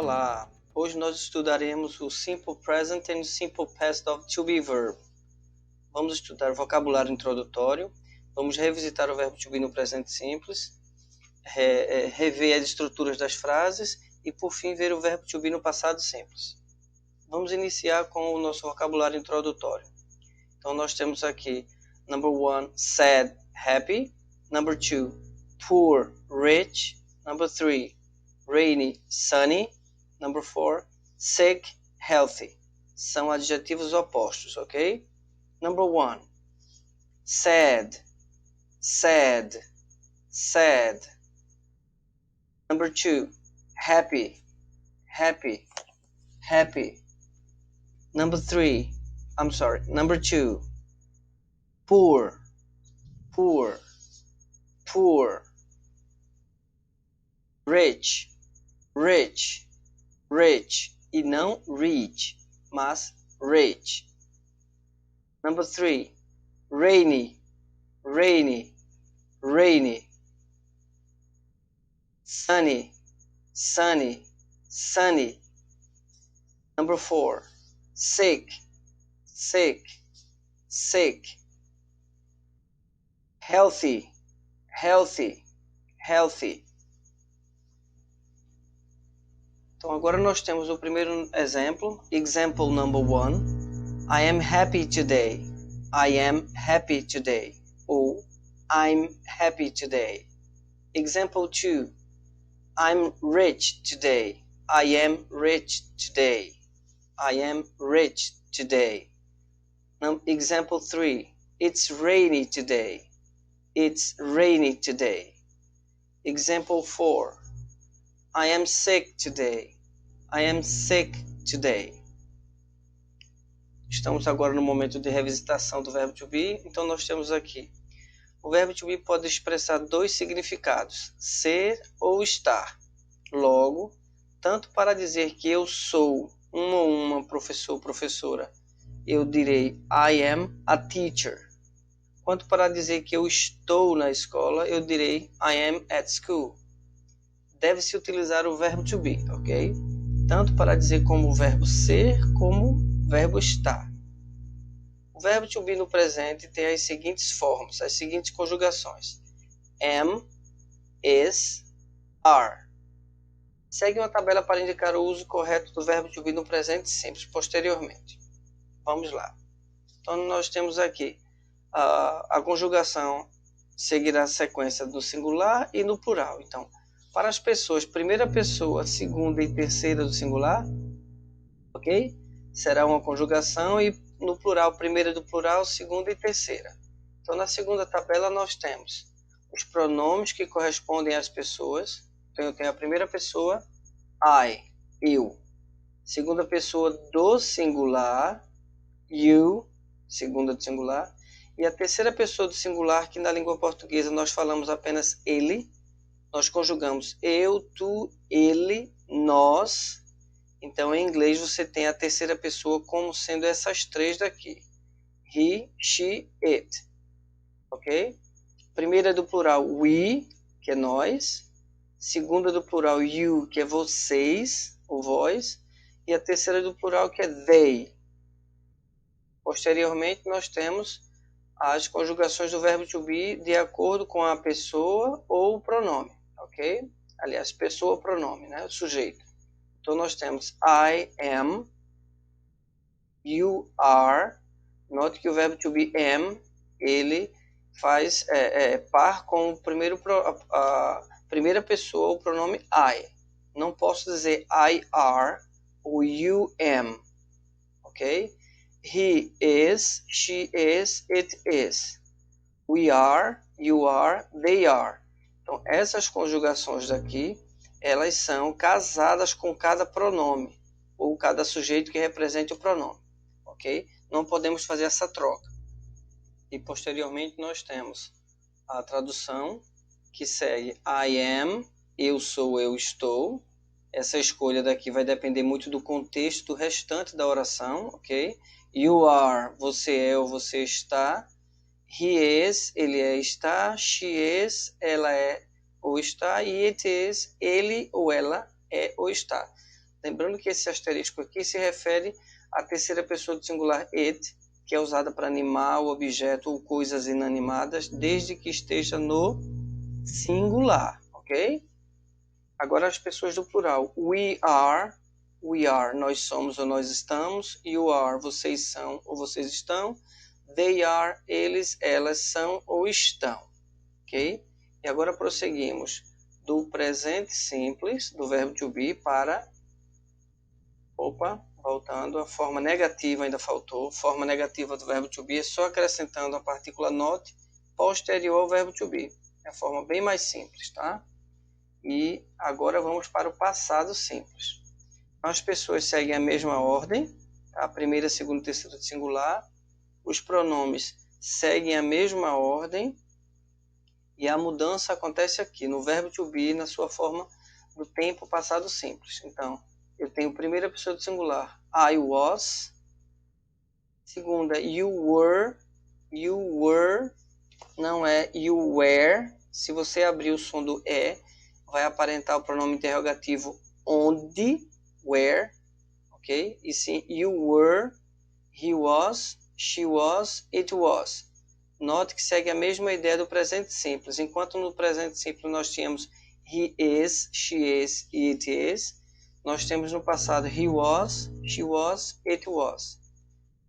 Olá, hoje nós estudaremos o Simple Present e o Simple Past of To Be Verb. Vamos estudar vocabulário introdutório, vamos revisitar o verbo to be no presente simples, rever as estruturas das frases e, por fim, ver o verbo to be no passado simples. Vamos iniciar com o nosso vocabulário introdutório. Então, nós temos aqui, number 1, sad, happy. Number 2, poor, rich. Number 3, rainy, sunny. Number 4, sick, healthy. São adjetivos opostos, ok? Number 1, sad, sad, sad. Number 2, happy, happy, happy. Number 2, poor, poor, poor. Rich, rich, rich. E não rich, mas rich. Number 3, rainy, rainy, rainy. Sunny, sunny, sunny. Number 4, sick, sick, sick. Healthy, healthy, healthy. Então agora nós temos o primeiro exemplo. Example number 1. I am happy today. I am happy today. Ou I'm happy today. Example 2. I'm rich today. I am rich today. I am rich today. Example 3. It's rainy today. It's rainy today. Example 4. I am sick today. I am sick today. Estamos agora no momento de revisitação do verbo to be. Então nós temos aqui. O verbo to be pode expressar dois significados, ser ou estar. Logo, tanto para dizer que eu sou uma professor ou professora, eu direi I am a teacher. Quanto para dizer que eu estou na escola, eu direi I am at school. Deve-se utilizar o verbo to be, ok? Tanto para dizer como o verbo ser, como o verbo estar. O verbo to be no presente tem as seguintes formas, as seguintes conjugações. Am, is, are. Segue uma tabela para indicar o uso correto do verbo to be no presente simples posteriormente. Vamos lá. Então, nós temos aqui a conjugação seguirá a sequência do singular e no plural. Então, para as pessoas, primeira pessoa, segunda e terceira do singular, ok? Será uma conjugação e no plural, primeira do plural, segunda e terceira. Então, na segunda tabela, nós temos os pronomes que correspondem às pessoas. Então, eu tenho a primeira pessoa, I, eu. Segunda pessoa do singular, you, segunda do singular. E a terceira pessoa do singular, que na língua portuguesa nós falamos apenas ele. Nós conjugamos eu, tu, ele, nós. Então, em inglês, você tem a terceira pessoa como sendo essas três daqui. He, she, it. Ok? Primeira do plural, we, que é nós. Segunda do plural, you, que é vocês, ou vós. E a terceira do plural, que é they. Posteriormente, nós temos as conjugações do verbo to be de acordo com a pessoa ou o pronome. Ok? Aliás, pessoa ou pronome, né? O sujeito. Então, nós temos I am, you are. Note que o verbo to be am, ele faz par com a primeira pessoa, o pronome I. Não posso dizer I are ou you am. Ok? He is, she is, it is. We are, you are, they are. Então, essas conjugações daqui, elas são casadas com cada pronome, ou cada sujeito que represente o pronome, ok? Não podemos fazer essa troca. E, posteriormente, nós temos a tradução, que segue I am, eu sou, eu estou. Essa escolha daqui vai depender muito do contexto do restante da oração, ok? You are, você é ou você está. He is, ele é, está. She is, ela é ou está. E it is, ele ou ela é ou está. Lembrando que esse asterisco aqui se refere à terceira pessoa do singular it, que é usada para animar o objeto ou coisas inanimadas, desde que esteja no singular, ok? Agora as pessoas do plural. We are, nós somos ou nós estamos. You are, vocês são ou vocês estão. They are, eles, elas são ou estão, ok? E agora prosseguimos do presente simples, do verbo to be, para... voltando, a forma negativa ainda faltou. Forma negativa do verbo to be é só acrescentando a partícula not posterior ao verbo to be. É a forma bem mais simples, tá? E agora vamos para o passado simples. As pessoas seguem a mesma ordem, tá? Primeira, segunda, terceira de singular. Os pronomes seguem a mesma ordem. E a mudança acontece aqui, no verbo to be, na sua forma do tempo passado simples. Então, eu tenho primeira pessoa do singular, I was. Segunda, you were. You were, não é you were. Se você abrir o som do E, vai aparentar o pronome interrogativo onde, where, ok? E sim, you were, he was, she was, it was. Note que segue a mesma ideia do presente simples. Enquanto no presente simples nós tínhamos he is, she is e it is, nós temos no passado he was, she was, it was.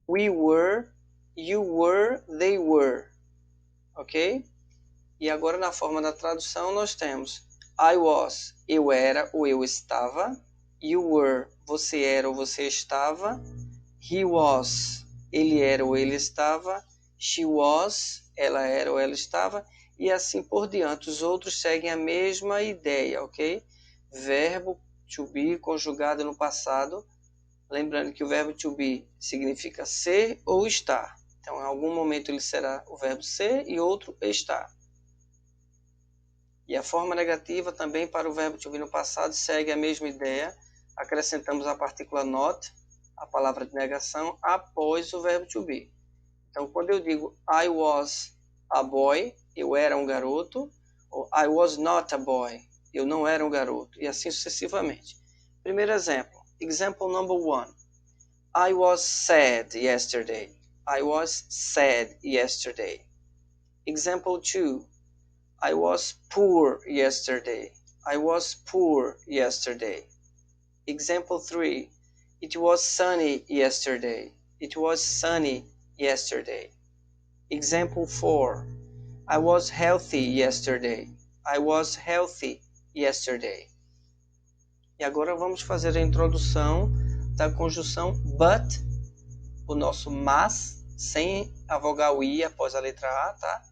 We were, you were, they were. Ok? E agora na forma da tradução nós temos I was, eu era ou eu estava. You were, você era ou você estava. He was, ele era ou ele estava. She was, ela era ou ela estava. E assim por diante. Os outros seguem a mesma ideia, ok? Verbo to be conjugado no passado. Lembrando que o verbo to be significa ser ou estar. Então, em algum momento ele será o verbo ser e outro estar. E a forma negativa também para o verbo to be no passado segue a mesma ideia. Acrescentamos a partícula not, a palavra de negação, após o verbo to be. Então, quando eu digo I was a boy, eu era um garoto, ou I was not a boy, eu não era um garoto, e assim sucessivamente. Primeiro exemplo, example number 1. I was sad yesterday. I was sad yesterday. Example 2. I was poor yesterday. I was poor yesterday. Example 3. It was sunny yesterday. It was sunny yesterday. Example 4. I was healthy yesterday. I was healthy yesterday. E agora vamos fazer a introdução da conjunção but, o nosso mas, sem a vogal I após a letra A, tá?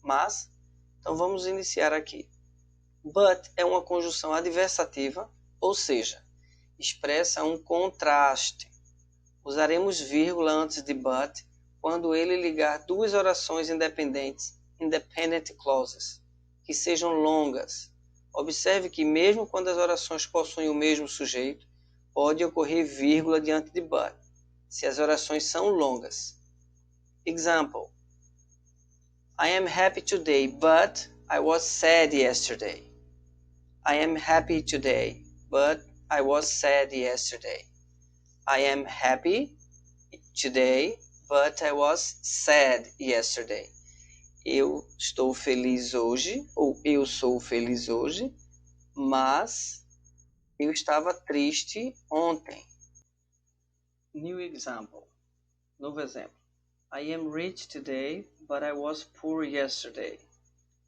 Mas, então vamos iniciar aqui. But é uma conjunção adversativa, ou seja, expressa um contraste. Usaremos vírgula antes de but quando ele ligar duas orações independentes, independent clauses, que sejam longas. Observe que mesmo quando as orações possuem o mesmo sujeito, pode ocorrer vírgula diante de but, se as orações são longas. Example. I am happy today, but I was sad yesterday. I am happy today, but I was sad yesterday. I am happy today, but I was sad yesterday. Eu estou feliz hoje, ou eu sou feliz hoje, mas eu estava triste ontem. New example. Novo exemplo. I am rich today, but I was poor yesterday.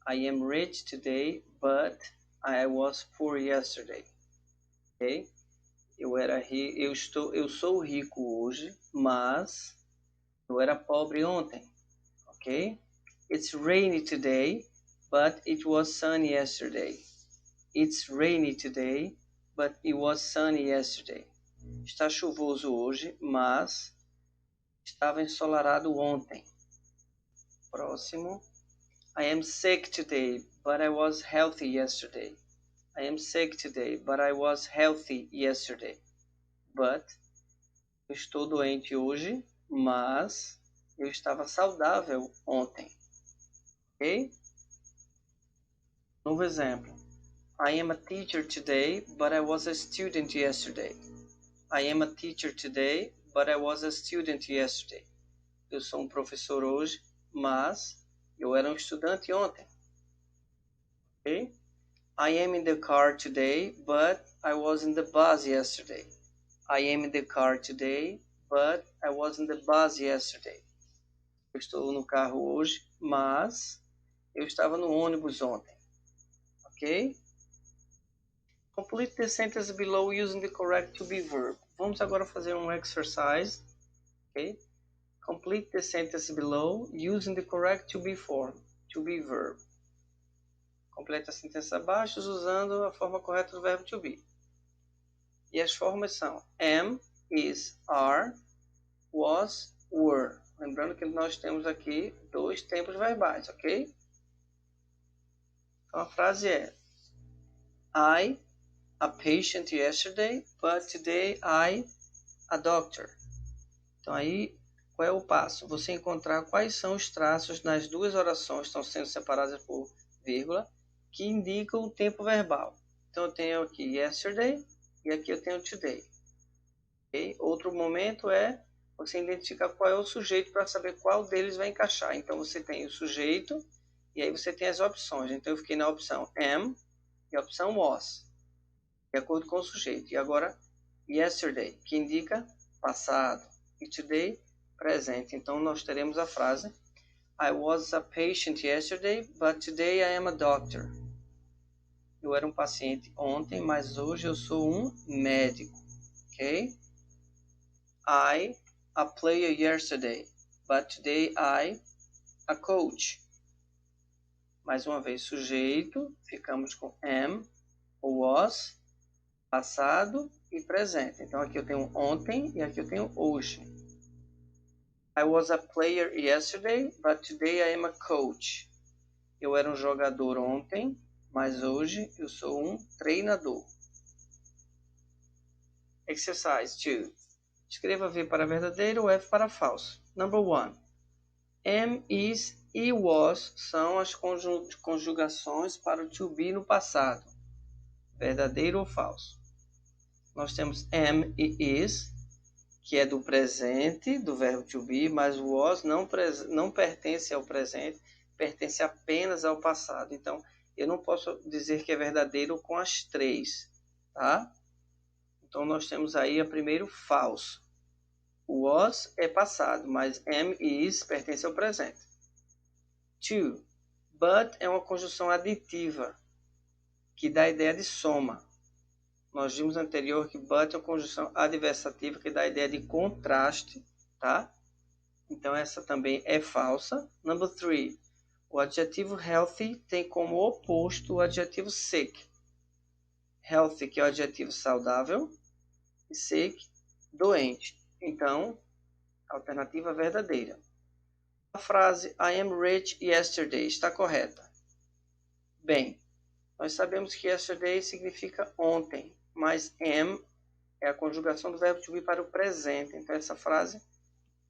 I am rich today, but I was poor yesterday. Ok? Eu sou rico hoje, mas eu era pobre ontem. Ok? It's rainy today, but it was sunny yesterday. It's rainy today, but it was sunny yesterday. Está chuvoso hoje, mas estava ensolarado ontem. Próximo. I am sick today, but I was healthy yesterday. I am sick today, but I was healthy yesterday. But, eu estou doente hoje, mas eu estava saudável ontem. Ok? Novo exemplo. I am a teacher today, but I was a student yesterday. I am a teacher today, but I was a student yesterday. Eu sou um professor hoje, mas eu era um estudante ontem. Okay? I am in the car today, but I was in the bus yesterday. I am in the car today, but I was in the bus yesterday. Eu estou no carro hoje, mas eu estava no ônibus ontem. Ok? Complete the sentence below using the correct to be verb. Vamos agora fazer um exercise. Ok? Complete the sentence below using the correct to be form, to be verb. Complete a sentença abaixo usando a forma correta do verbo to be. E as formas são am, is, are, was, were. Lembrando que nós temos aqui dois tempos verbais, ok? Então a frase é I a patient yesterday, but today I a doctor. Então aí, qual é o passo? Você encontrar quais são os traços nas duas orações que estão sendo separadas por vírgula, que indicam o tempo verbal. Então eu tenho aqui yesterday e aqui eu tenho today. Okay? Outro momento é você identificar qual é o sujeito para saber qual deles vai encaixar. Então você tem o sujeito e aí você tem as opções. Então eu fiquei na opção am e a opção was, de acordo com o sujeito. E agora yesterday, que indica passado, e today, presente. Então nós teremos a frase I was a patient yesterday, but today I am a doctor. Eu era um paciente ontem, mas hoje eu sou um médico. Ok? I a player yesterday, but today I a coach. Mais uma vez, sujeito, ficamos com am, was, passado e presente. Então aqui eu tenho ontem e aqui eu tenho hoje. I was a player yesterday, but today I am a coach. Eu era um jogador ontem, mas hoje eu sou um treinador. Exercise 2. Escreva V para verdadeiro ou F para falso. Number 1. Am, is e was são as conjugações para o to be no passado. Verdadeiro ou falso. Nós temos am e is, que é do presente, do verbo to be, mas was não pertence ao presente, pertence apenas ao passado. Então, eu não posso dizer que é verdadeiro com as três, tá? Então, nós temos aí a primeiro falso. Was é passado, mas am e is pertence ao presente. 2. But é uma conjunção aditiva, que dá a ideia de soma. Nós vimos anterior que but é uma conjunção adversativa, que dá a ideia de contraste, tá? Então essa também é falsa. Number 3. O adjetivo healthy tem como oposto o adjetivo sick. Healthy, que é o adjetivo saudável, e sick, doente. Então, alternativa verdadeira. A frase I am rich yesterday está correta. Bem, nós sabemos que yesterday significa ontem, mas am é a conjugação do verbo to be para o presente. Então essa frase,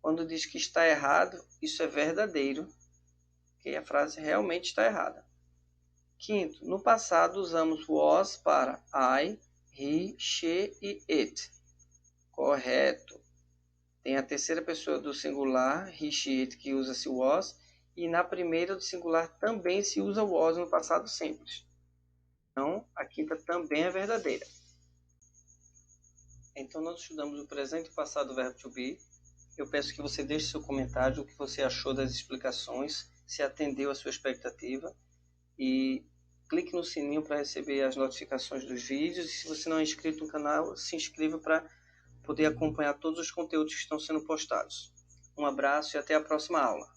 quando diz que está errado, isso é verdadeiro, porque a frase realmente está errada. Quinto, no passado usamos was para I, he, she e it. Correto. Tem a terceira pessoa do singular, he, she, it, que usa-se was, e na primeira do singular também se usa was no passado simples. Então, a quinta também é verdadeira. Então, nós estudamos o presente e o passado do verbo to be. Eu peço que você deixe seu comentário, o que você achou das explicações, se atendeu à sua expectativa, e clique no sininho para receber as notificações dos vídeos. E se você não é inscrito no canal, se inscreva para poder acompanhar todos os conteúdos que estão sendo postados. Um abraço e até a próxima aula.